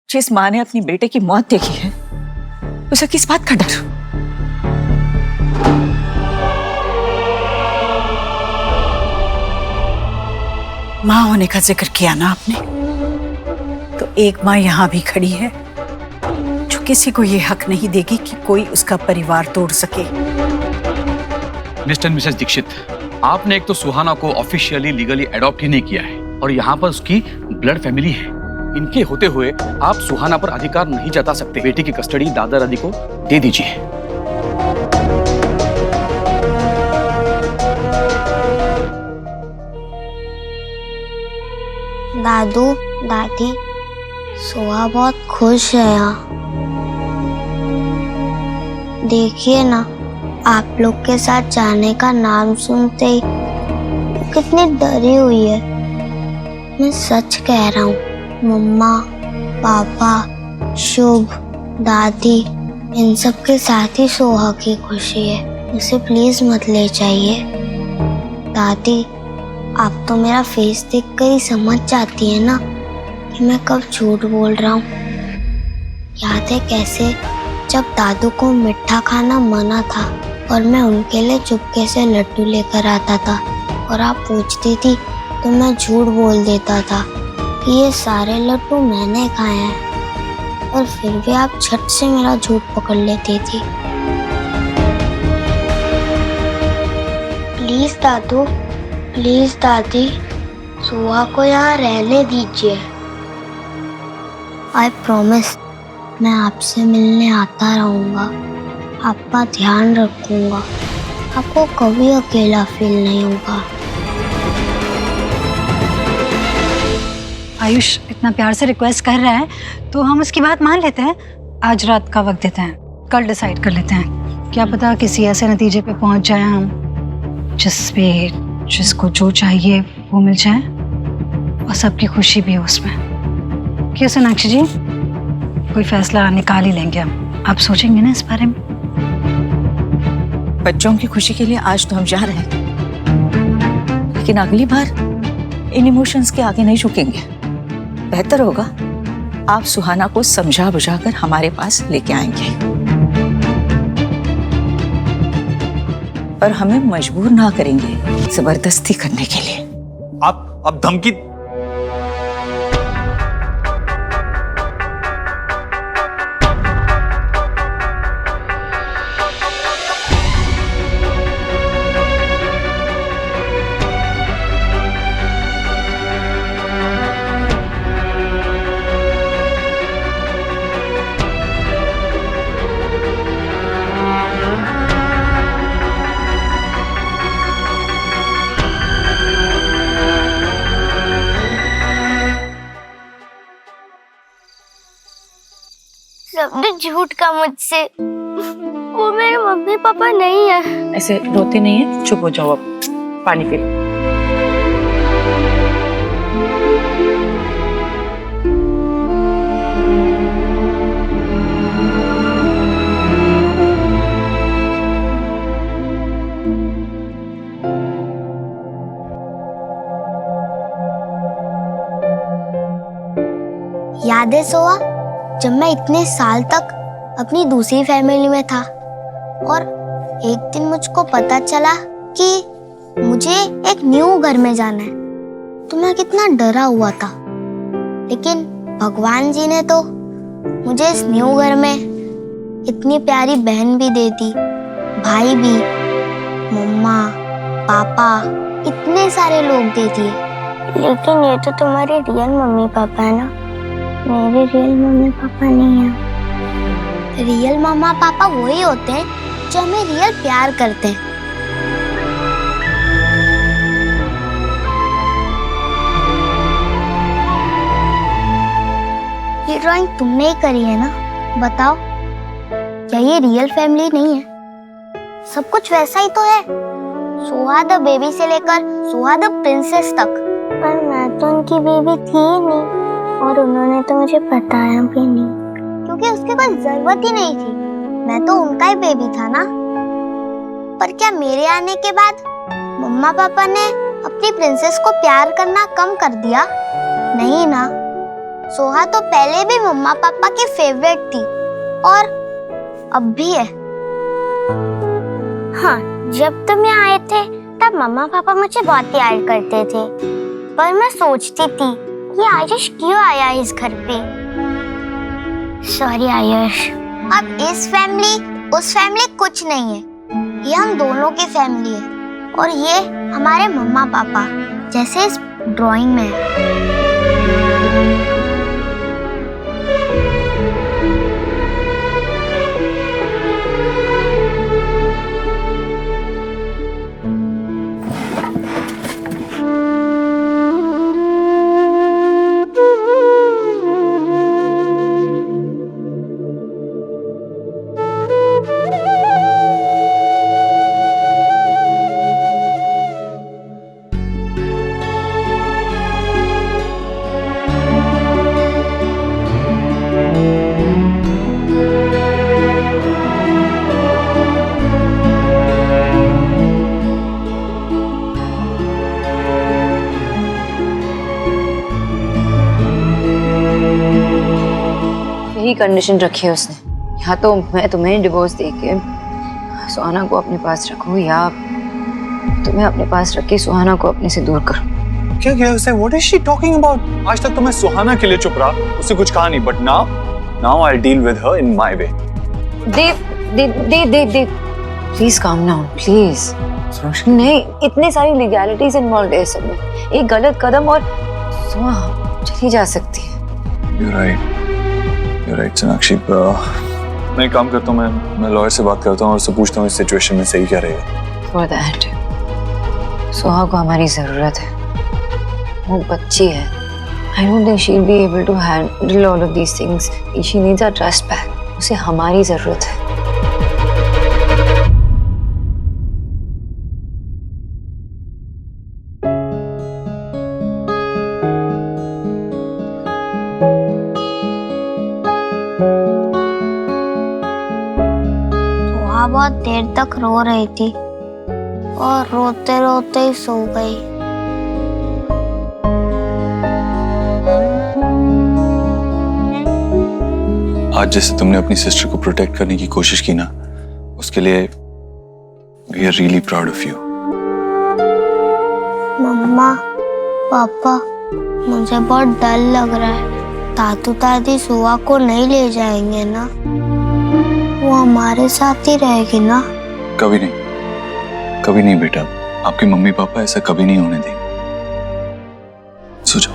जिस माँ ने अपनी बेटे की मौत देखी है उसे किस बात का डर? माँ होने का जिक्र किया ना आपने, तो एक माँ यहाँ भी खड़ी है जो किसी को ये हक नहीं देगी कि कोई उसका परिवार तोड़ सके। मिस्टर मिसेस दीक्षित, आपने एक तो सुहाना को ऑफिशियली लीगली अडॉप्ट ही नहीं किया है और यहाँ पर उसकी ब्लड फैमिली है। इनके होते हुए आप सुहाना पर अधिकार नहीं जता सकते। बेटी की कस्टडी दादा दादी को दे दीजिए। दादू दादी, सुहा बहुत खुश है यहाँ। देखिए ना, आप लोग के साथ जाने का नाम सुनते ही कितनी डरी हुई है। मैं सच कह रहा हूँ, मम्मा, पापा, शुभ, दादी, इन सब के साथ ही सोहा की खुशी है। उसे प्लीज मत ले जाइए। दादी, आप तो मेरा फेस देखकर ही समझ जाती है ना कि मैं कब झूठ बोल रहा हूँ। याद है कैसे जब दादू को मीठा खाना मना था और मैं उनके लिए चुपके से लड्डू लेकर आता था और आप पूछती थी तो मैं झूठ बोल देता था कि ये सारे लड्डू मैंने खाए हैं, और फिर भी आप झट से मेरा झूठ पकड़ लेती थी। प्लीज दादू, प्लीज दादी, सुहा को यहाँ रहने दीजिए। आई प्रॉमिस, मैं आपसे मिलने आता रहूँगा, आपका ध्यान रखूँगा, आपको कभी अकेला फील नहीं होगा। आयुष इतना प्यार से रिक्वेस्ट कर रहा है तो हम उसकी बात मान लेते हैं। आज रात का वक्त देते हैं, कल डिसाइड कर लेते हैं। क्या पता किसी ऐसे नतीजे पे पहुंच जाए हम जिसको जो चाहिए वो मिल जाए और सबकी खुशी भी हो उसमें। क्यों सोनाक्षी जी, कोई फैसला निकाल ही लेंगे हम। आप सोचेंगे ना इस बारे में? बच्चों की खुशी के लिए आज तो हम जा रहे हैं, लेकिन अगली बार इन इमोशंस के आगे नहीं झुकेंगे। बेहतर होगा आप सुहाना को समझा बुझाकर हमारे पास लेके आएंगे, पर हमें मजबूर ना करेंगे जबरदस्ती करने के लिए। आप अब धमकी? सबने झूठ का मुझसे, वो मेरे मम्मी पापा नहीं है। ऐसे रोते नहीं है, चुप हो जाओ, अब पानी पी लो। याद है सोहा, जब मैं इतने साल तक अपनी दूसरी फैमिली में था और एक दिन मुझको पता चला कि मुझे एक न्यू घर में जाना है, तो मैं कितना डरा हुआ था। लेकिन भगवान जी ने तो मुझे इस न्यू घर में इतनी प्यारी बहन भी दे दी, भाई भी, मम्मा, पापा, इतने सारे लोग दे दिए। लेकिन ये तो तुम्हारे रियल मम्मी पापा है ना, मेरे रियल मम्मी पापा नहीं है। रियल मम्मा पापा वही होते हैं जो हमें रियल प्यार करते हैं। ये ड्राइंग तुमने ही करी है ना? बताओ, क्या ये रियल फैमिली नहीं है? सब कुछ वैसा ही तो है, सोहा द बेबी से लेकर सोहा द प्रिंसेस तक। पर मैं तो उनकी बेबी थी ही नहीं, और उन्होंने तो मुझे बताया भी नहीं, क्योंकि उसकी कोई जरूरत ही नहीं थी। मैं तो उनका ही बेबी था ना। पर क्या मेरे आने के बाद मम्मा पापा ने अपनी प्रिंसेस को प्यार करना कम कर दिया? नहीं ना, सोहा तो पहले भी मम्मा पापा की फेवरेट थी और अब भी है। हाँ, जब तुम यहाँ आए थे तब मम्मा पापा मुझे बहुत प्यार करते थे, पर मैं सोचती थी ये आयुष क्यों आया इस घर पे। सॉरी आयुष। अब इस फैमिली उस फैमिली कुछ नहीं है, ये हम दोनों की फैमिली है और ये हमारे मम्मा पापा जैसे इस ड्राइंग में है। यही कंडीशन रखी है उसने, या तो मैं तुम्हें डिवोर्स देके सुहाना को अपने पास रखूं या तुम्हें अपने पास रख के सुहाना को अपने से दूर करूं। क्या किया उसे? What is she talking about? आज तक तो मैं सुहाना के लिए चुप रहा, उससे कुछ कहा नहीं, but now I'll deal with her in my way. Dev please calm down please. नहीं, इतनी सारी लीगैलिटीज इन्वॉल्व है सब में, एक गलत कदम और सुहा चली जा सकती है। You're right Sonakshi. मैं एक काम करता हूँ, मैं लॉयर से बात करता हूँ और उससे पूछता हूँ इस सिचुएशन में सही क्या रहेगा। For that, सुहा को हमारी जरूरत है, वो बच्ची है। I don't think she'll be able to handle all of these things. She needs our trust back. उसे हमारी जरूरत है। सोहा बहुत देर तक रो रही थी और रोते रोते ही सो गई। आज जैसे तुमने अपनी सिस्टर को प्रोटेक्ट करने की कोशिश की ना, उसके लिए we are really proud of you. Mamma papa, मुझे बहुत डर लग रहा है। दादू दादी सोहा को नहीं ले जाएंगे ना? वो हमारे साथ ही रहेगी ना? कभी नहीं बेटा, आपके मम्मी पापा ऐसा कभी नहीं होने देंगे। सो जाओ।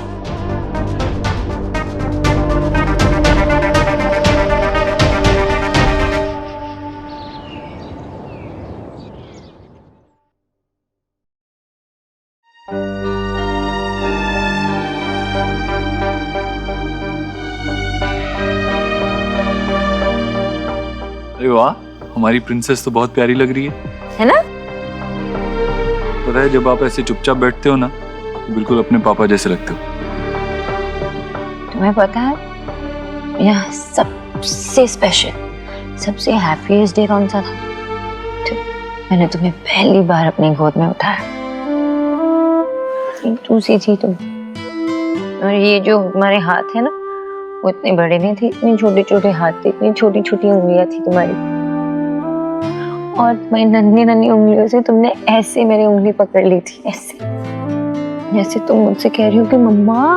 अरे वाह, हमारी प्रिंसेस तो बहुत प्यारी लग रही है ना? पता है, जब आप ऐसे चुपचाप बैठते हो ना, तो बिल्कुल अपने पापा जैसे लगते हो। तुम्हें पता है यहाँ सबसे स्पेशल, सबसे हैप्पीएस्ट डे कौन सा था? मैंने तुम्हें पहली बार अपनी गोद में उठाया। तू सी थी तुम, और ये जो हमारे हाथ है ना, वो इतने बड़े नहीं थे, इतने छोटे छोटे हाथ थे, इतनी छोटी छोटी उंगलियां थी तुम्हारी, और तुम्हारी नन्ही नन्ही उंगलियों से तुमने ऐसे मेरी उंगली पकड़ ली थी, ऐसे जैसे तुम मुझसे कह रही हो कि मम्मा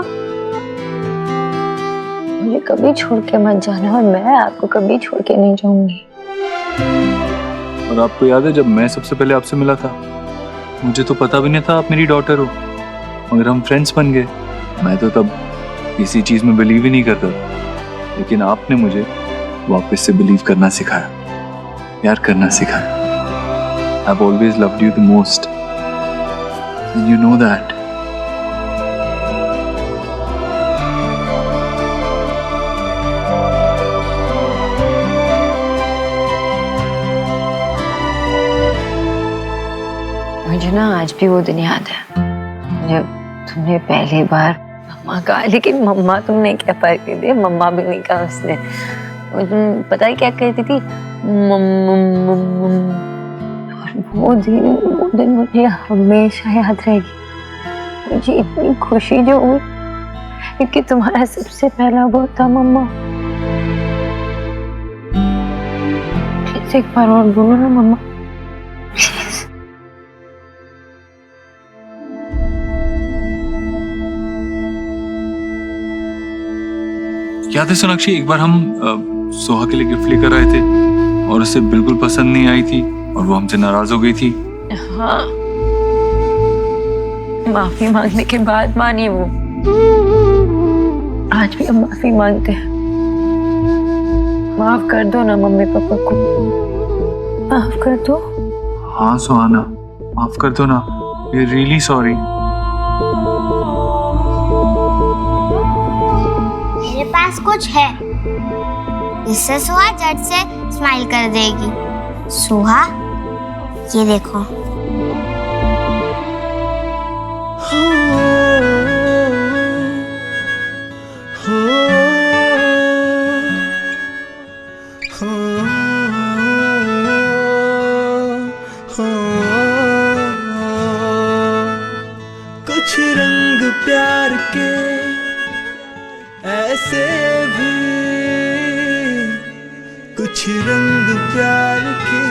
मुझे कभी छोड़ के मत जाना, और मैं आपको कभी छोड़ के नहीं जाऊंगी। और आपको याद है जब मैं सबसे पहले आपसे मिला था, मुझे तो पता भी नहीं था आप मेरी डॉटर हो, मगर हम फ्रेंड्स बन गए। मैं तो तब किसी चीज में बिलीव ही नहीं करता, लेकिन आपने मुझे वापस से बिलीव करना सिखाया, प्यार करना सिखाया। I've always loved you the most, and you know that. मुझे ना आज भी वो दिन याद है जब तुमने पहली बार मम्मा कहा, लेकिन मम्मा तुमने क्या फर्क नहीं दिया, मम्मा भी नहीं कहा उसने। तुम पता है क्या कहती थी? वो दिन मुझे हमेशा याद रहेगी। मुझे इतनी खुशी जो हुई, क्योंकि तुम्हारा सबसे पहला वो था मम्मा। प्लीज एक बार और बोलो ना मम्मा। याद है सोनाक्षी, एक बार हम सोहा के लिए गिफ्ट लेकर आए थे और उसे बिल्कुल पसंद नहीं आई थी और वो हमसे नाराज हो गई थी। हाँ, माफी मांगने के बाद मानी वो। आज भी हम माफी मांगते हैं। माफ कर दो ना मम्मी पापा को, माफ कर दो। हाँ सुहाना, माफ कर दो ना, वी आर रियली सॉरी। मेरे पास कुछ है, इससे सुहा झट से स्माइल कर देगी। सुहा, ये देखो। कुछ रंग प्यार के ऐसे भी, कुछ रंग प्यार के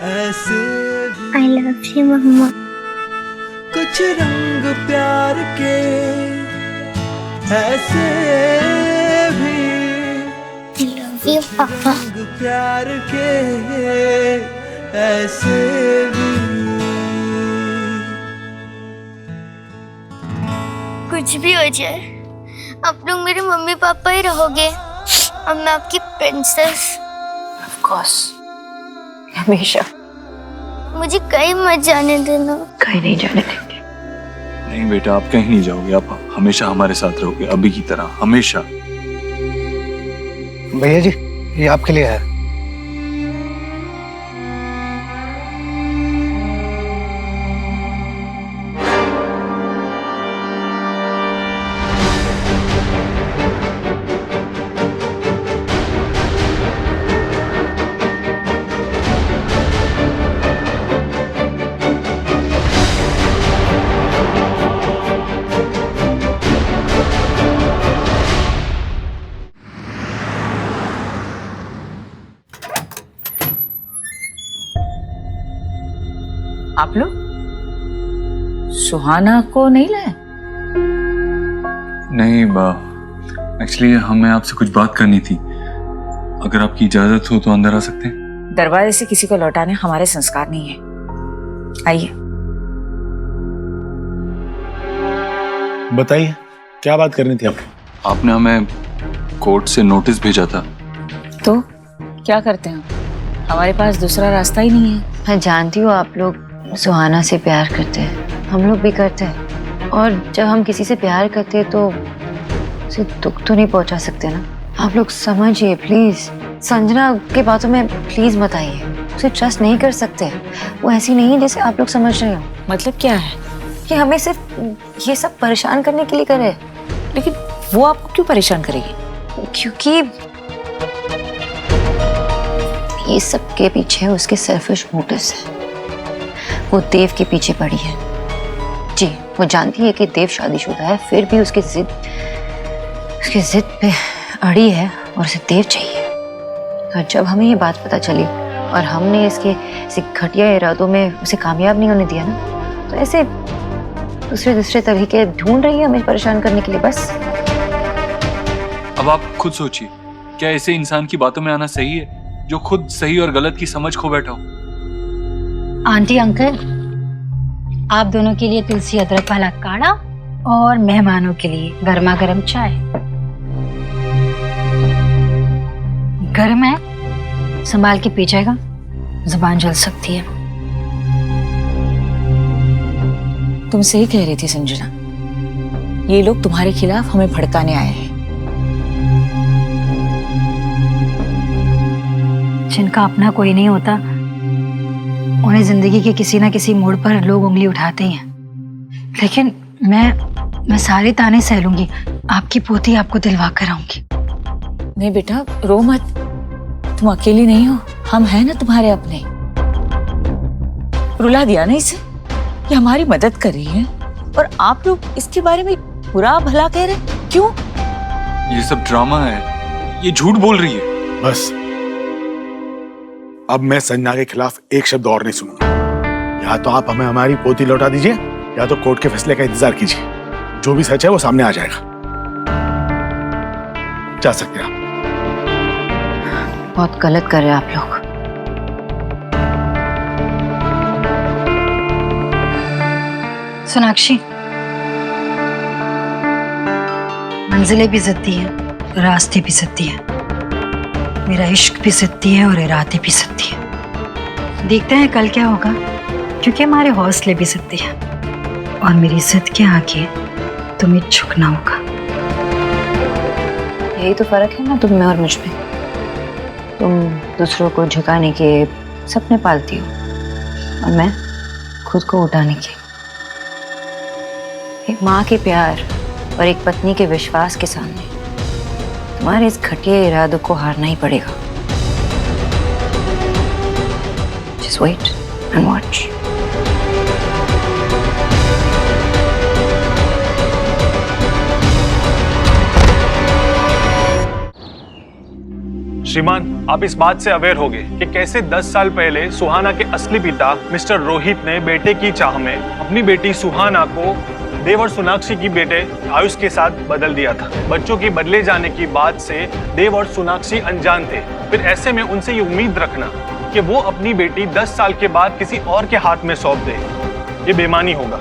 ऐसे भी। आई लव यू मम्मा। कुछ रंग प्यार के ऐसे भी, आई लव यू पापा। रंग प्यार के ऐसे भी। कुछ भी हो जाए, आप लोग मेरे मम्मी पापा ही रहोगे और मैं आपकी प्रिंसेस। ऑफ कोर्स, हमेशा। मुझे कहीं मत जाने देना। कहीं नहीं जाने देंगे। नहीं बेटा, आप कहीं नहीं जाओगे, आप हमेशा हमारे साथ रहोगे, अभी की तरह हमेशा। भैया जी, ये आपके लिए है। आप लोग सुहाना को नहीं लाए? नहीं एक्चुअली हमें आपसे कुछ बात करनी थी, अगर आपकी इजाजत हो तो अंदर आ सकते हैं? दरवाजे से किसी को लौटाने हमारे संस्कार नहीं है। आइए। बताइए, क्या बात करनी थी आपको? आपने हमें कोर्ट से नोटिस भेजा था। तो क्या करते हैं, हमारे पास दूसरा रास्ता ही नहीं है। मैं जानती हूँ आप लोग सुहाना से प्यार करते हैं, हम लोग भी करते हैं। और जब हम किसी से प्यार करते हैं तो उसे दुख तो नहीं पहुंचा सकते ना। आप लोग समझिए प्लीज। संजना के बातों में प्लीज मत आइए, उसे ट्रस्ट नहीं कर सकते। वो ऐसी नहीं है जैसे आप लोग समझ रहे हो। मतलब क्या है? कि हमें सिर्फ ये सब परेशान करने के लिए करे। लेकिन वो आपको क्यों परेशान करेगी? क्योंकि ये सब के पीछे उसके सेल्फिश मोटिव्स है। वो देव के पीछे पड़ी है। जी, वो जानती है कि देव शादीशुदा है, फिर भी उसकी जिद पे अड़ी है और उसे देव चाहिए। और जब हमें ये बात पता चली और हमने इसके घटिया इरादों में उसे कामयाब नहीं होने दिया ना, तो ऐसे दूसरे तरीके ढूंढ रही है हमें परेशान करने के लिए बस। अब आप खुद सोचिए, क्या ऐसे इंसान की बातों में आना सही है जो खुद सही और गलत की समझ खो बैठा हो? आंटी अंकल, आप दोनों के लिए तुलसी अदरक वाला काढ़ा और मेहमानों के लिए गर्मा गर्म चाय। गर्म है, संभाल के पी जाएगा, जुबान जल सकती है। तुम सही कह रही थी संजना, ये लोग तुम्हारे खिलाफ हमें भड़काने आए हैं। जिनका अपना कोई नहीं होता, उन्हें जिंदगी के किसी ना किसी मोड़ पर लोग उंगली उठाते ही हैं। लेकिन मैं सारे ताने सह लूंगी, आपकी पोती आपको दिलवा कर आऊंगी। नहीं बेटा, रो मत, तुम अकेली नहीं हो, हम हैं ना तुम्हारे अपने। रुला दिया ना इसे, ये हमारी मदद कर रही है और आप लोग इसके बारे में बुरा भला कह रहे, क्यों? ये सब ड्रामा है, ये झूठ बोल रही है। बस अब मैं संजना के खिलाफ एक शब्द और नहीं सुनूंगा। या तो आप हमें हमारी पोती लौटा दीजिए या तो कोर्ट के फैसले का इंतजार कीजिए। जो भी सच है वो सामने आ जाएगा। जा सकते हैं आप। बहुत गलत कर रहे हैं आप लोग। सोनाक्षी, मंजिलें भी जिद्दी हैं, रास्ते भी जिद्दी हैं, मेरा इश्क भी जिद्दी है और इरादे भी जिद्दी है। देखते हैं कल क्या होगा, क्योंकि हमारे हौसले भी जिद्दी हैं और मेरी जिद के आगे तुम्हें झुकना होगा। यही तो फर्क है ना तुम में और मुझ में। तुम दूसरों को झुकाने के सपने पालती हो और मैं खुद को उठाने के। एक माँ के प्यार और एक पत्नी के विश्वास के सामने तुम्हारे इस घटिया इरादों को हारना ही पड़ेगा। Just wait and watch. श्रीमान, आप इस बात से अवेयर होंगे कि कैसे 10 साल पहले सुहाना के असली पिता मिस्टर रोहित ने बेटे की चाह में अपनी बेटी सुहाना को देवर सोनाक्षी की बेटे आयुष के साथ बदल दिया था। बच्चों के बदले जाने की बात से देव और सोनाक्षी अनजान थे। फिर ऐसे में उनसे ये उम्मीद रखना कि वो अपनी बेटी 10 साल के बाद किसी और के हाथ में सौंप दे, ये बेईमानी होगा।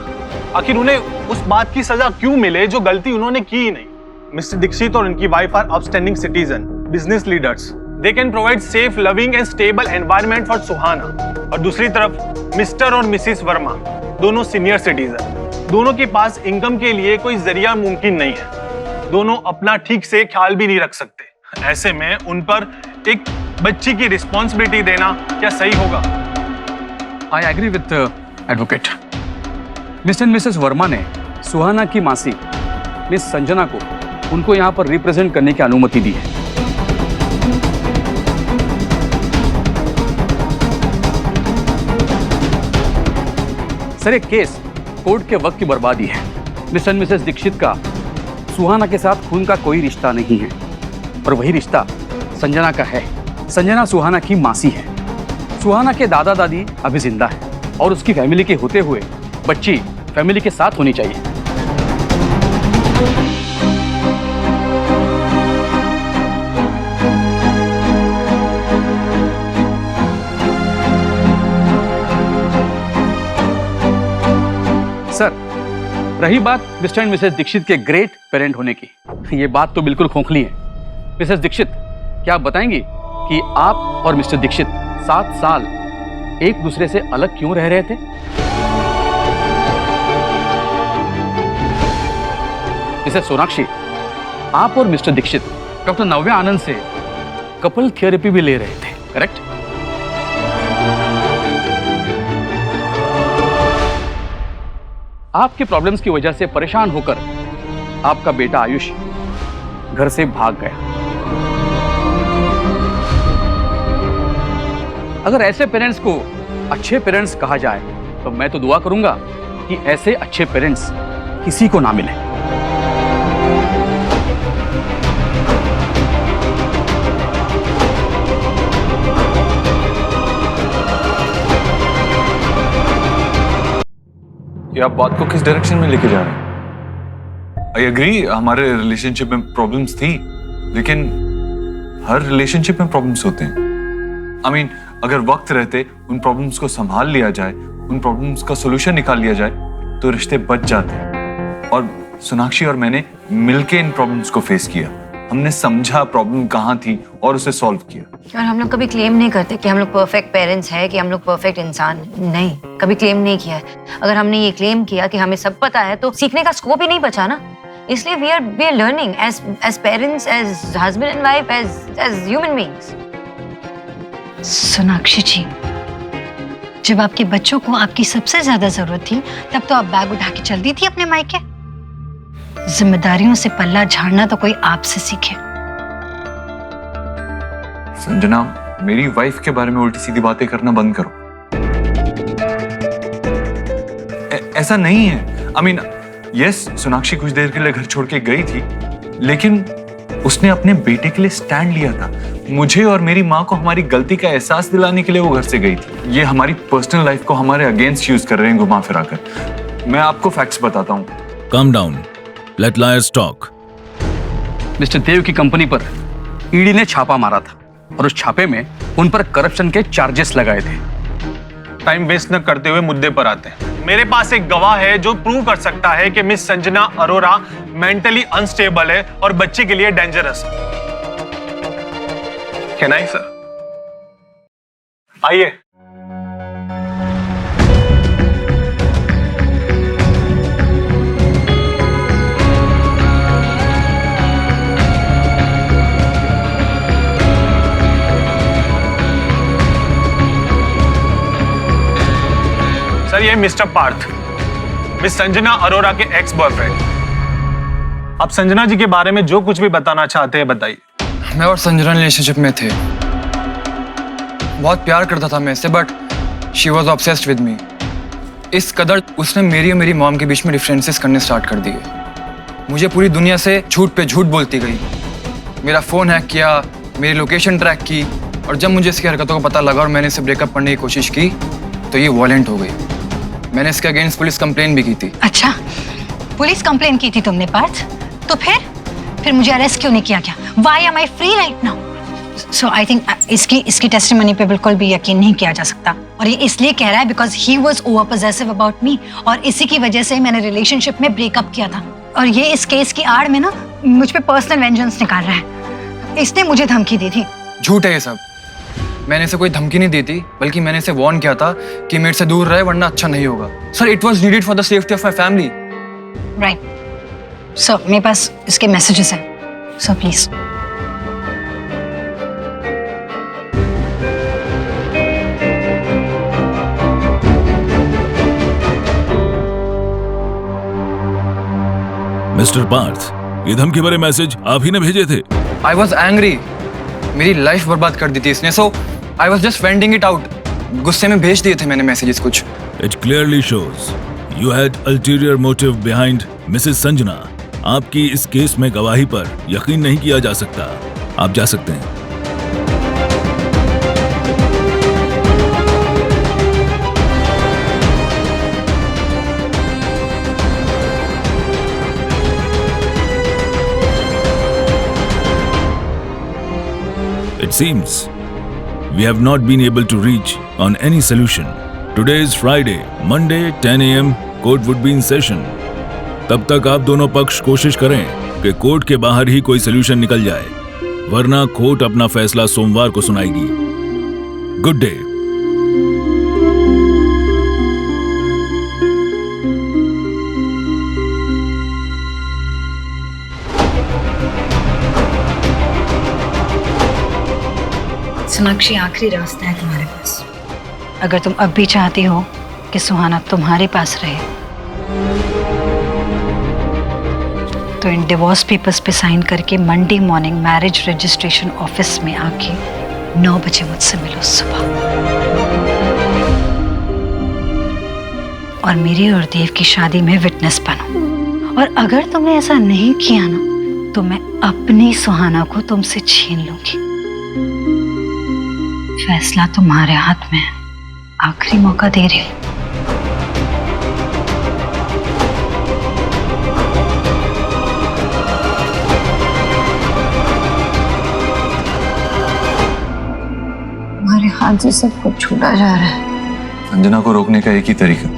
आखिर उन्हें उस बात की सजा क्यों मिले जो गलती उन्होंने की ही नहीं। मिस्टर दीक्षित और उनकी wife are upstanding citizen, business leaders. They can provide safe, loving and stable environment for Suhana. और दूसरी तरफ मिस्टर और मिसिस वर्मा दोनों सीनियर सिटीजन। दोनों के पास इनकम के लिए कोई जरिया मुमकिन नहीं है। दोनों अपना ठीक से ख्याल भी नहीं रख सकते। ऐसे में उन पर एक बच्ची की रिस्पॉन्सिबिलिटी देना क्या सही होगा? I agree with advocate. Mr and Mrs Verma ने सुहाना की मासी मिस संजना को उनको यहाँ पर रिप्रेजेंट करने की अनुमति दी है। सर, एक केस कोर्ट के वक्त की बर्बादी है। मिस्टर एंड मिसेस दीक्षित का सुहाना के साथ खून का कोई रिश्ता नहीं है और वही रिश्ता संजना का है। संजना सुहाना की मासी है। सुहाना के दादा दादी अभी जिंदा है और उसकी फैमिली के होते हुए बच्ची फैमिली के साथ होनी चाहिए। सर, रही बात मिस्टर एंड मिसेस दीक्षित के ग्रेट पेरेंट होने की, ये बात तो बिल्कुल खोखली है। मिसेस दीक्षित, क्या आप बताएंगी कि आप और मिस्टर दीक्षित 7 साल एक दूसरे से अलग क्यों रह रहे थे? मिसेस सोनाक्षी, आप और मिस्टर दीक्षित डॉक्टर नव्या आनंद से कपल थेरेपी भी ले रहे थे, करेक्ट? आपके प्रॉब्लम्स की वजह से परेशान होकर आपका बेटा आयुष घर से भाग गया। अगर ऐसे पेरेंट्स को अच्छे पेरेंट्स कहा जाए तो मैं तो दुआ करूंगा कि ऐसे अच्छे पेरेंट्स किसी को ना मिले। ये आप बात को किस डायरेक्शन में लेके जा रहे हैं? आई एग्री, हमारे रिलेशनशिप में प्रॉब्लम्स थी, लेकिन हर रिलेशनशिप में प्रॉब्लम्स होते हैं। आई मीन, अगर वक्त रहते उन प्रॉब्लम्स को संभाल लिया जाए, उन प्रॉब्लम्स का सोल्यूशन निकाल लिया जाए तो रिश्ते बच जाते हैं। और सोनाक्षी और मैंने मिलके इन प्रॉब्लम्स को फेस किया। हमने समझा प्रॉब्लम कहाँ थी और उसे सॉल्व किया। और हम लोग कभी क्लेम नहीं करते कि हम लोग परफेक्ट पेरेंट्स हैं, कि हम लोग परफेक्ट इंसान नहीं, कभी क्लेम नहीं किया है। अगर हमने ये क्लेम किया कि हमें सब पता है तो सीखने का स्कोप ही नहीं बचा ना। इसलिए we are learning as parents, as husband and wife, as human beings. Sonakshi ji, जब आपके बच्चों को आपकी सबसे ज्यादा जरूरत थी तब तो आप बैग उठा के चल दी थी अपने मायके। जिम्मेदारियों से पल्ला झाड़ना तो कोई आपसे सीखे। संजना, मेरी वाइफ के बारे में उल्टी सीधी बातें करना बंद करो। ऐसा नहीं है। आई मीन, यस, सोनाक्षी कुछ देर के लिए घर छोड़ के गई थी, लेकिन उसने अपने बेटे के लिए स्टैंड लिया था। मुझे और मेरी माँ को हमारी गलती का एहसास दिलाने के लिए वो घर से गई थी। ये हमारी पर्सनल लाइफ को हमारे अगेंस्ट यूज कर रहे हैं घुमा फिरा कर। मैं आपको फैक्ट्स बताता हूँ। Calm down. Let liars talk. Mister Dev की कंपनी पर ईडी ने छापा मारा था और उस छापे में उन पर करप्शन के चार्जेस लगाए थे। टाइम वेस्ट न करते हुए मुद्दे पर आते हैं। मेरे पास एक गवाह है जो प्रूव कर सकता है कि miss Sanjana Arora mentally unstable है और बच्चे के लिए डेंजरस है। Can I sir? आइए। सर, ये मिस्टर पार्थ, मिस संजना अरोरा के एक्स बॉयफ्रेंड। आप संजना जी के बारे में जो कुछ भी बताना चाहते हैं बताइए। मैं और संजना रिलेशनशिप में थे, बहुत प्यार करता था मैं इससे, but she was obsessed with me. इस कदर उसने मेरी और मेरी मॉम के बीच में डिफरेंसेस करने स्टार्ट कर दिए। मुझे पूरी दुनिया से झूठ पे झूठ बोलती गई, मेरा फ़ोन हैक किया, मेरी लोकेशन ट्रैक की, और जब मुझे इसकी हरकतों का पता लगा और मैंने इसे ब्रेकअप करने की कोशिश की तो ये वॉयलेंट हो गई। मैंने इसके अगेंस्ट पुलिस कंप्लेन भी की थी। अच्छा, पुलिस कंप्लेन की थी तुमने पार्थ? तो फिर मुझे अरेस्ट क्यों नहीं किया गया? Why am I free right now? So I think इसकी टेस्टिमनी पे बिल्कुल भी यकीन नहीं किया जा सकता, और ये इसलिए कह रहा है because he was over possessive about me, और इसी की वजह से मैंने रिलेशनशिप में ब्रेकअप किया था। और ये इस केस की आड़ में ना मुझ पे पर्सनल वेंजेंस निकाल रहा है। इसने मुझे धमकी दी थी। झूठ है ये सब। मैंने इसे कोई धमकी नहीं दी थी, बल्कि मैंने इसे वार्न किया था कि मेरे से दूर रहे वरना अच्छा नहीं होगा। Sir, it was needed for the safety of my family. Right. So मेरे पास इसके मैसेजेस हैं, सो प्लीज। मिस्टर पार्थ, ये धमकी भरे मैसेज आप ही ने भेजे थे? आई वॉज एंग्री, मेरी लाइफ बर्बाद कर दी थी इसने, so I was just venting it out. गुस्से में भेज दिए थे मैंने मैसेजेस कुछ। It clearly shows you had ulterior motive behind Mrs. Sanjana. आपकी इस केस में गवाही पर यकीन नहीं किया जा सकता। आप जा सकते हैं। It seems we have not been able to reach on any solution. Today is Friday, Monday 10 a.m. court would be in session. तब तक आप दोनों पक्ष कोशिश करें कि कोर्ट के बाहर ही कोई सलूशन निकल जाए, वरना कोर्ट अपना फैसला सोमवार को सुनाएगी। Good day. सोनाक्षी, आखिरी रास्ता है तुम्हारे पास। अगर तुम अब भी चाहती हो कि सुहाना तुम्हारे पास रहे, तो इन डिवोर्स पेपर्स पे साइन करके Monday morning marriage registration office में आके 9 बजे मुझसे मिलो सुबह, और मेरी और देव की शादी में विटनेस बनो। और अगर तुमने ऐसा नहीं किया ना, तो मैं अपनी सुहाना को तुमसे छीन लूंगी। फैसला तुम्हारे हाथ में है। आखिरी मौका दे रही हूं। हमारे हाथ से सब कुछ छूटा जा रहा है। संजना को रोकने का एक ही तरीका,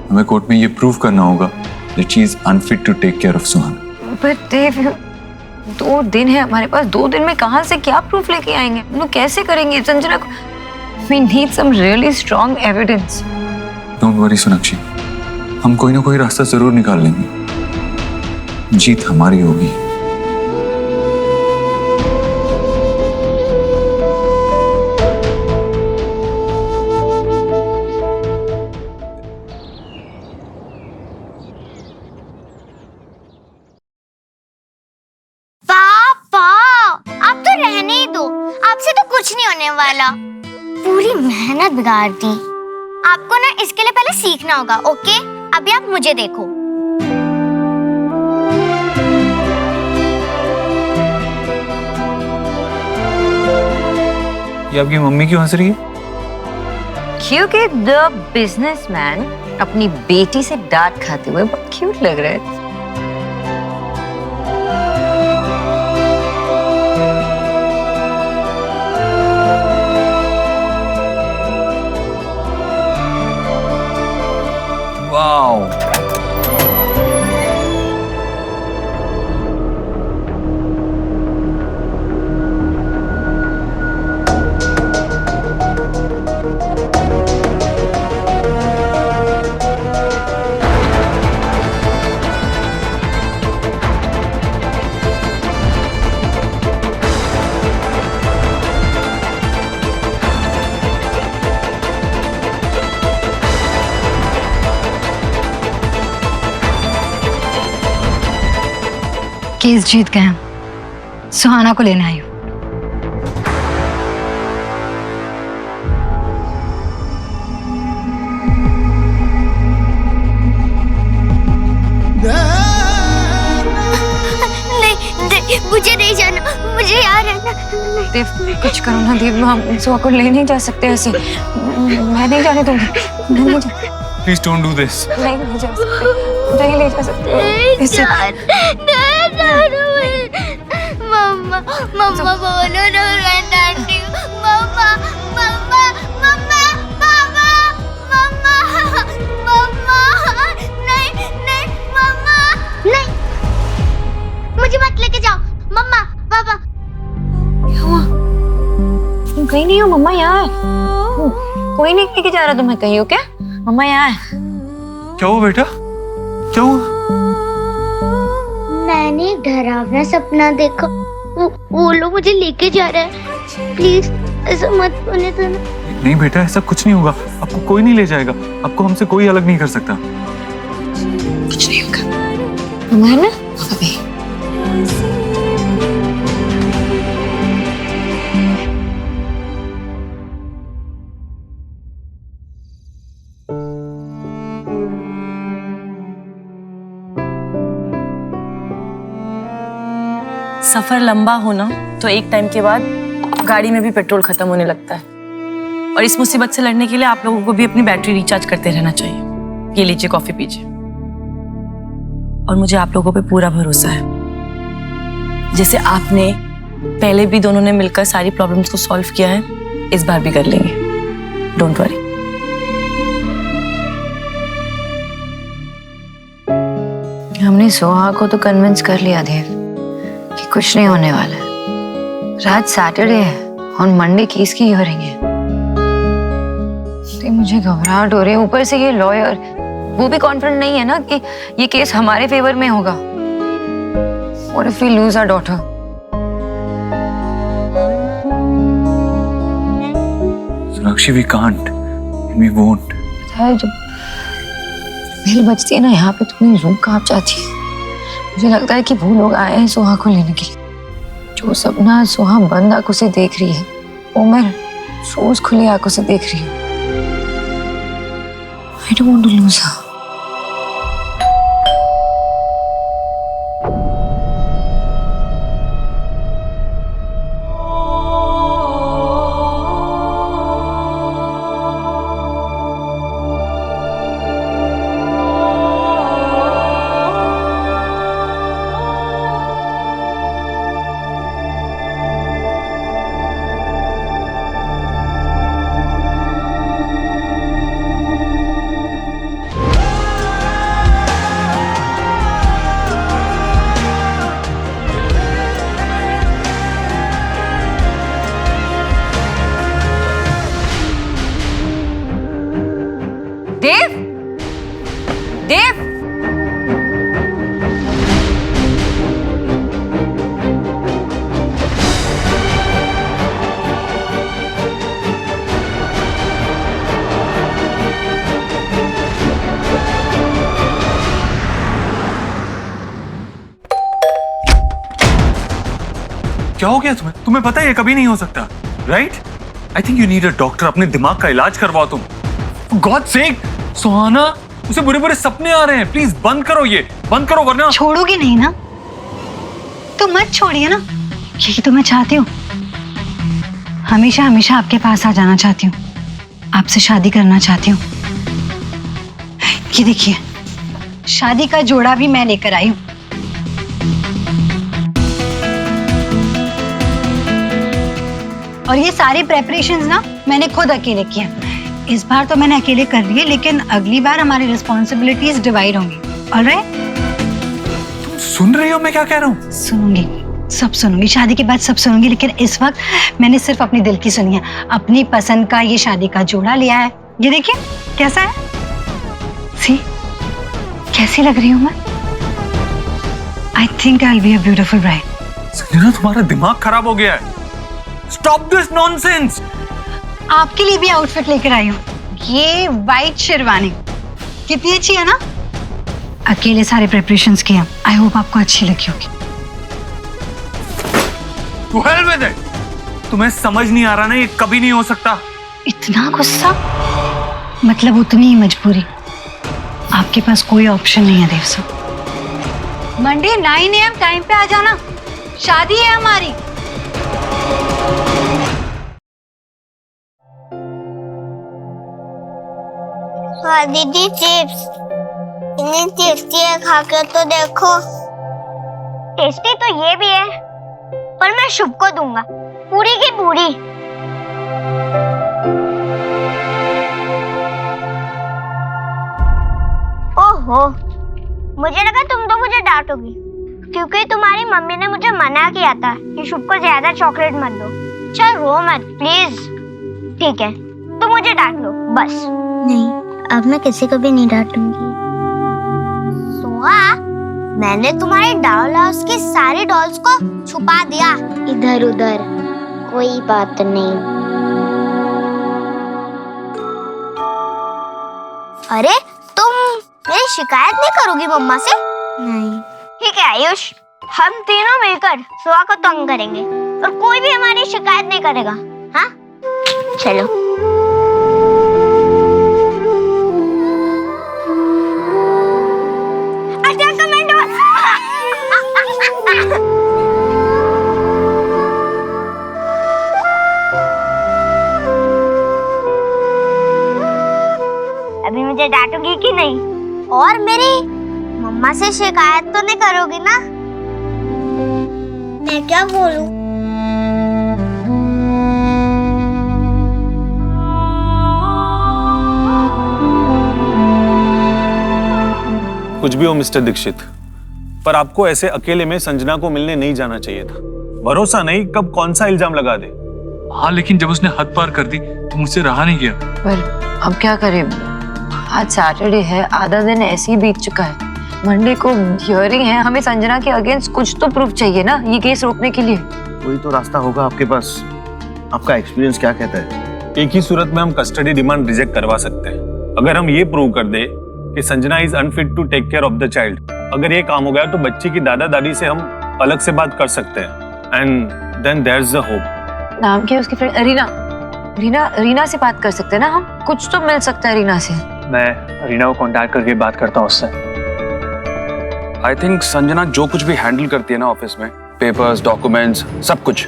हमें कोर्ट में ये प्रूव करना होगा that she is unfit to take care of सुहाना। पर देव, 2 दिन है हमारे पास। 2 दिन में कहाँ से क्या प्रूफ लेके आएंगे? हम लोग कैसे करेंगे संजना को? We need some really strong evidence. Don't worry Sonakshi, हम कोई ना कोई रास्ता जरूर निकाल लेंगे। जीत हमारी होगी। पापा, आप तो रहने ही दो, आपसे तो कुछ नहीं होने वाला। पूरी मेहनत बिगाड़ दी। आपको ना इसके लिए पहले सीखना होगा, ओके? अभी आप मुझे देखो। ये आपकी मम्मी क्यों हंस रही है? क्योंकि द बिजनेसमैन अपनी बेटी से डांट खाते हुए बहुत क्यूट लग रहा है। वाओ, केस जीत गए हम। सुहाना को लेने आई हूँ। नहीं, मुझे नहीं जाना, मुझे यहाँ रहना। देव, कुछ करो ना देव, हम सुहा को ले नहीं जा सकते ऐसे। मैं नहीं जाने दूंगी, मैं नहीं जा। Please don't do this. नहीं ले जा सकते, नहीं ले जा सकते। मम्मा मम्मा बोलो ना, मैं डांटी हूँ। मम्मा मम्मा मम्मा पापा मम्मा मम्मा नहीं नहीं मम्मा नहीं, मुझे मत लेके जाओ। मम्मा पापा क्या हुआ? तुम कहीं नहीं हो? मम्मा यहाँ है। कोई नहीं लेके जा रहा तुम्हें कहीं हो क्या? मम्मा यहाँ है। क्या हुआ बेटा, क्या हुआ? मैंने एक डरावना सपना देखा। वो लोग मुझे लेके जा रहे हैं। प्लीज ऐसा मत होने देना। नहीं बेटा, ऐसा कुछ नहीं होगा, आपको कोई नहीं ले जाएगा, आपको हमसे कोई अलग नहीं कर सकता। कुछ नहीं होगा, मम्मा है ना अभी। सफर लंबा हो ना तो एक टाइम के बाद गाड़ी में भी पेट्रोल खत्म होने लगता है, और इस मुसीबत से लड़ने के लिए आप लोगों को भी अपनी बैटरी रिचार्ज करते रहना चाहिए। ये लीजिए कॉफी पीजिए। और मुझे आप लोगों पे पूरा भरोसा है, जैसे आपने पहले भी दोनों ने मिलकर सारी प्रॉब्लम्स को सॉल्व किया है, इस बार भी कर लेंगे। Don't worry. हमने सोहा को तो कन्विंस कर लिया देव कि कुछ नहीं होने वाला है। रात सैटरडे है और मंडे केस की हियरिंग है। तो मुझे घबराहट हो रही है, ऊपर से ये लॉयर वो भी कॉन्फिडेंट नहीं है ना कि ये केस हमारे फेवर में होगा। What if we lose our daughter? Sonakshi, we can't and we won't. पता है, जब बेल बजती है ना यहाँ पे तो मेरी रूह कांप जाती है। मुझे लगता है कि वो लोग आए हैं सुहा को लेने के लिए। जो सपना सुहा बंद आंखों से देख रही है, वो मैं रोज खुली आंखों से देख रही हूँ। I don't want to lose her. देव, देव, क्या हो गया तुम्हें? तुम्हें पता है ये कभी नहीं हो सकता, right? I think you need a doctor. अपने दिमाग का इलाज करवाओ तुम। गॉड सेक, सुहाना, उसे बुरे बुरे सपने आ रहे हैं। प्लीज बंद करो, ये बंद करो वरना। छोड़ोगी नहीं ना? तो मत छोड़िए ना, यही तो मैं चाहती हूँ। हमेशा हमेशा आपके पास आ जाना चाहती हूँ, आपसे शादी करना चाहती हूँ। ये देखिए, शादी का जोड़ा भी मैं लेकर आई हूँ। और ये सारी प्रेपरेशंस ना मैंने खुद अकेले किए। इस बार तो मैंने अकेले कर लिए, लेकिन अगली बार हमारी रिस्पॉन्सिबिलिटीज डिवाइड होंगी। ऑलराइट? तुम सुन रही हो मैं क्या कह रहा हूँ? सुनूंगी, सब सुनूंगी, शादी के बाद सब सुनूंगी, लेकिन इस वक्त मैंने सिर्फ अपनी दिल की सुनी है। अपनी पसंद का ये शादी का जोड़ा लिया है। ये देखिए कैसा है, सी कैसी लग रही हूँ मैं? I think I will be a beautiful bride. Sanjana, तुम्हारा दिमाग खराब हो गया है। Stop this nonsense. आपके लिए भी आउटफिट लेकर आई हूँ, ये वाइट शेरवानी कितनी अच्छी है ना। अकेले सारे प्रिपरेशंस किए, आई होप आपको अच्छी लगी होगी। To hell with it! तुम्हें समझ नहीं आ रहा ना, ये कभी नहीं हो सकता। इतना गुस्सा? मतलब उतनी ही मजबूरी। आपके पास कोई ऑप्शन नहीं है देव साहब। मंडे 9 AM टाइम पे आ जाना, शादी है हमारी। हाँ दीदी, चिप्स। इन्हें टेस्टी है, खा के तो देखो। टेस्टी तो ये भी है, पर मैं शुभ को दूंगा, पूरी की पूरी। ओहो, मुझे लगा तुम तो मुझे डांटोगी, क्योंकि तुम्हारी मम्मी ने मुझे मना किया था कि शुभ को ज्यादा चॉकलेट मत दो। चल रो मत प्लीज। ठीक है, तुम मुझे डांट लो बस। नहीं, अब मैं किसी को भी नहीं डांटूंगी। सोहा, मैंने तुम्हारे डॉल हाउस की सारी डॉल्स को छुपा दिया इधर उधर। कोई बात नहीं। अरे तुम मेरी शिकायत नहीं करोगी मम्मा से? नहीं। ठीक है आयुष, हम तीनों मिलकर सोहा को तंग करेंगे और कोई भी हमारी शिकायत नहीं करेगा। हाँ चलो। अभी मुझे डांटोगी कि नहीं? और मेरी मम्मा से शिकायत तो नहीं करोगी ना? मैं क्या बोलूं? कुछ भी हो मिस्टर दीक्षित, पर आपको ऐसे अकेले में संजना को मिलने नहीं जाना चाहिए था। भरोसा नहीं कब कौन सा इल्जाम लगा दे। हाँ, लेकिन जब उसने हद पार कर दी तो मुझसे रहा नहीं गया। पर अब क्या करें, आज सैटरडे है, आधा दिन ऐसे ही बीत चुका है। मंडे को हियरिंग है, हमें संजना के अगेंस्ट कुछ तो प्रूफ चाहिए ना ये केस रोकने के लिए। कोई तो रास्ता होगा आपके पास। आपका एक्सपीरियंस क्या कहता है? एक ही सूरत में हम कस्टडी डिमांड रिजेक्ट करवा सकते हैं, अगर हम ये प्रूव कर दे कि Sanjana is unfit to take care of the child. अगर ये काम हो गया तो बच्ची की दादा दादी से हम अलग से बात कर सकते हैं। And then there is a hope. नाम क्या है उसकी फ्रेंड? रीना से बात कर सकते हैं ना हम, कुछ तो मिल सकता है रीना से। मैं रीना को कांटेक्ट करके बात करता हूँ उससे। आई थिंक संजना जो कुछ भी हैंडल करती है ना ऑफिस में, पेपर्स, डॉक्यूमेंट्स, सब कुछ,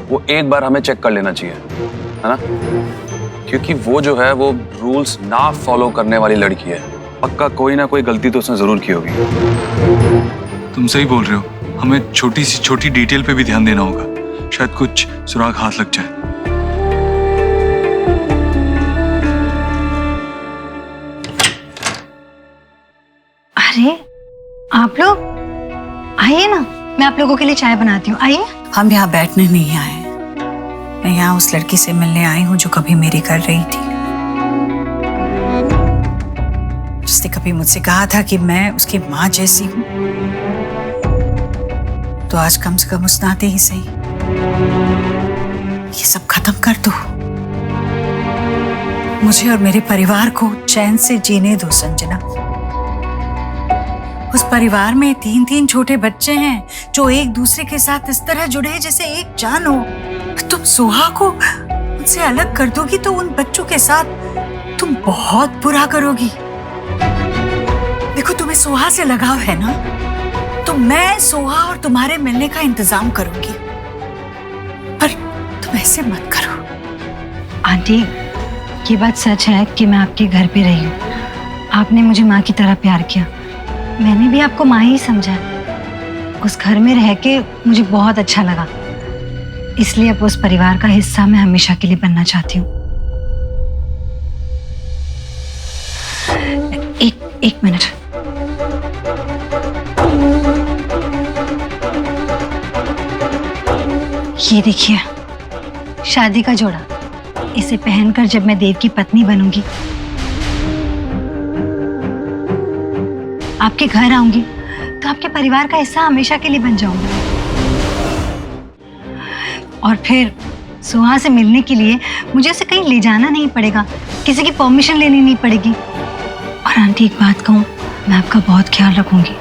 वो एक बार हमें चेक कर लेना चाहिए, है ना? क्योंकि वो जो है वो रूल्स ना फॉलो करने वाली लड़की है। पक्का कोई ना कोई गलती तो उसने जरूर की होगी। तुम सही बोल रहे हो, हमें छोटी सी छोटी डिटेल पे भी ध्यान देना होगा, शायद कुछ सुराग हाथ लग जाए। अरे आप लोग आइए ना, मैं आप लोगों के लिए चाय बनाती हूँ, आइए। हम यहाँ बैठने नहीं आए, मैं यहाँ उस लड़की से मिलने आई हूँ जो कभी मेरी कर रही थी, जिसने कभी मुझसे कहा था कि मैं उसकी माँ जैसी हूँ। तो आज कम से कम उस नाते ही सही ये सब खत्म कर दो। मुझे और मेरे परिवार को चैन से जीने दो संजना। उस परिवार में 3-3 छोटे बच्चे हैं जो एक दूसरे के साथ इस तरह जुड़े हैं जैसे एक जान हो। तुम सोहा को उनसे अलग कर दोगी तो उन बच्चों के साथ तुम बहुत बुरा करोगी। देखो, तुम्हें सोहा से लगाव है ना, तो मैं सोहा और तुम्हारे मिलने का इंतजाम करूंगी। पर तुम ऐसे मत करो। आंटी, ये बात सच है कि मैं आपके घर पे रही हूँ। आपने मुझे माँ की तरह प्यार किया, मैंने भी आपको माँ ही समझा। उस घर में रह के मुझे बहुत अच्छा लगा, इसलिए अब उस परिवार का हिस्सा मैं हमेशा के लिए बनना चाहती हूँ। एक मिनट। ये देखिए, शादी का जोड़ा। इसे पहनकर जब मैं देव की पत्नी बनूंगी, आपके घर आऊंगी, तो आपके परिवार का हिस्सा हमेशा के लिए बन जाऊंगी। और फिर सुहा से मिलने के लिए मुझे उसे कहीं ले जाना नहीं पड़ेगा, किसी की परमिशन लेनी नहीं पड़ेगी। और आंटी, एक बात कहूँ, मैं आपका बहुत ख्याल रखूंगी,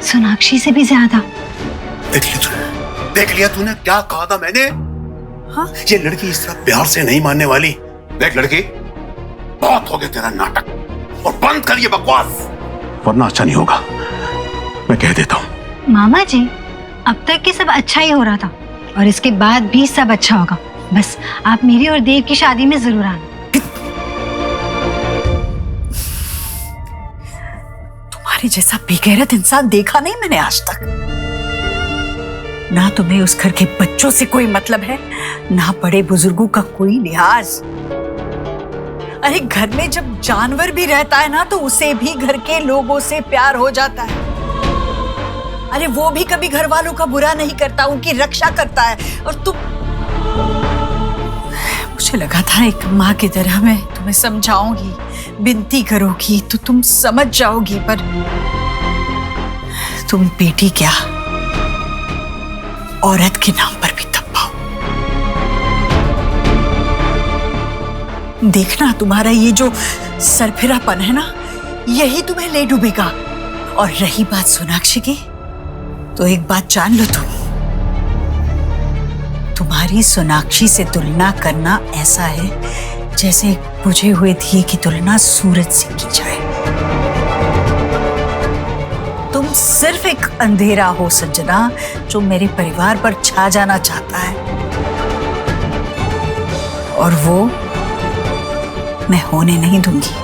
सोनाक्षी से भी ज्यादा। देख लिया तूने क्या कहा था मैंने? हाँ? ये लड़की इस तरह प्यार से नहीं मानने वाली। देख लड़की, बहुत हो गया तेरा नाटक, और बंद कर ये बकवास, वरना अच्छा नहीं होगा, मैं कह देता हूँ। मामा जी, अब तक के सब अच्छा ही हो रहा था, और इसके बाद भी सब अच्छा होगा। बस आप मेरी और देव की शादी में जरूर आना। तुम्हारे जैसा बेगैरत इंसान देखा नहीं मैंने आज तक। ना तुम्हें उस घर के बच्चों से कोई मतलब है, ना बड़े बुजुर्गों का कोई लिहाज। अरे घर में जब जानवर भी रहता है ना, तो उसे भी घर के लोगों से प्यार हो जाता है। अरे वो भी कभी घर वालों का बुरा नहीं करता, उनकी रक्षा करता है। और तुम, मुझे लगा था एक माँ की तरह मैं तुम्हें समझाऊंगी, विनती करोगी तो तुम समझ जाओगी, पर तुम बेटी क्या, औरत के नाम पर भी तब्बाओ। देखना, तुम्हारा ये जो सरफिरापन है ना, यही तुम्हें ले डूबेगा। और रही बात सोनाक्षी की, तो एक बात जान लो, तुम्हारी सोनाक्षी से तुलना करना ऐसा है जैसे एक बुझे हुए दिए की तुलना सूरज से की जाए। तुम सिर्फ एक अंधेरा हो संजना, जो मेरे परिवार पर छा जाना चाहता है, और वो मैं होने नहीं दूंगी।